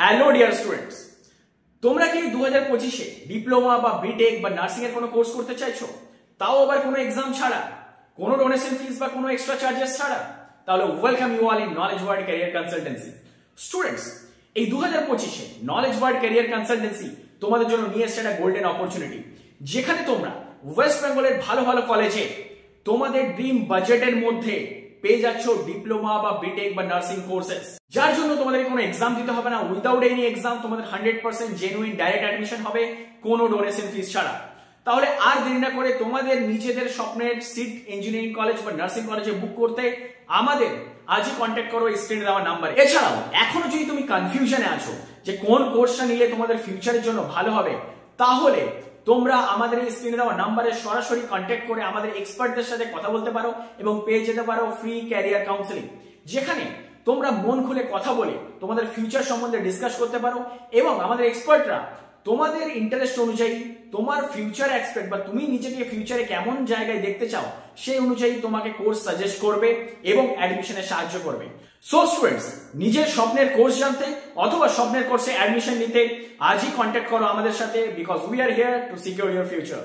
Hello dear students, তোমরা কি 2025-এ diploma বা বিটেক বা নার্সিং এর কোনো কোর্স করতে চাইছো, তাও আবার কোনো এক্সাম ছাড়া, কোনো ডোনেশন ফিস বা কোনো এক্সট্রা চার্জেস ছাড়া? তাহলে welcome you all in knowledge world career consultancy. Students, এই 2025-এ নলেজ ওয়ার্ল্ড ক্যারিয়ার কনসালটেন্সি তোমাদের জন্য নিয়ে এসেছে একটা গোল্ডেন অপরচুনিটি, যেখানে তোমরা ওয়েস্ট বেঙ্গলের ভালো ভালো কলেজে তোমাদের ড্রিম বাজেটের মধ্যে পেয়ে যাচ্ছ ডিপ্লোমা বা বিটেক বা নার্সিং কোর্সেস, যার জন্য তোমাদের কোনো এক্সাম দিতে হবে না। উইদাউট এনি এক্সাম তোমাদের 100% জেনুইন ডাইরেক্ট অ্যাডমিশন হবে, কোনো ডোনেশন ফিস ছাড়া। তাহলে আর দেরি না করে তোমাদের নিজেদের স্বপ্নের সিট ইঞ্জিনিয়ারিং কলেজ বা নার্সিং কলেজে বুক করতে আমাদের আজই কন্ট্যাক্ট করো স্ক্রিনে দেওয়া নাম্বারে। এছাড়াও এখনো যদি তুমি কনফিউশনে আছো যে কোন কোর্সটা নিলে তোমাদের ফিউচারের জন্য ভালো হবে, তাহলে তোমরা আমাদের এই স্ক্রিনে দেওয়া নাম্বারে সরাসরি কন্ট্যাক্ট করে আমাদের এক্সপার্টদের সাথে কথা বলতে পারো এবং পেয়ে যেতে পারো ফ্রি ক্যারিয়ার কাউন্সেলিং, যেখানে তোমরা মন খুলে কথা বলে তোমাদের ফিউচার সম্বন্ধে ডিসকাস করতে পারো এবং আমাদের এক্সপার্টরা তোমাদের ইন্টারেস্ট অনুযায়ী, তোমার ফিউচার এক্সপেক্ট বা তুমি নিজেকে ফিউচারে কেমন জায়গায় দেখতে চাও সেই অনুযায়ী তোমাকে কোর্স সাজেস্ট করবে এবং অ্যাডমিশনে সাহায্য করবে। সো স্টুডেন্টস, নিজের স্বপ্নের কোর্স জানতে অথবা স্বপ্নের কোর্সে অ্যাডমিশন নিতে আজই কন্ট্যাক্ট করো আমাদের সাথে, because we are here to secure your future.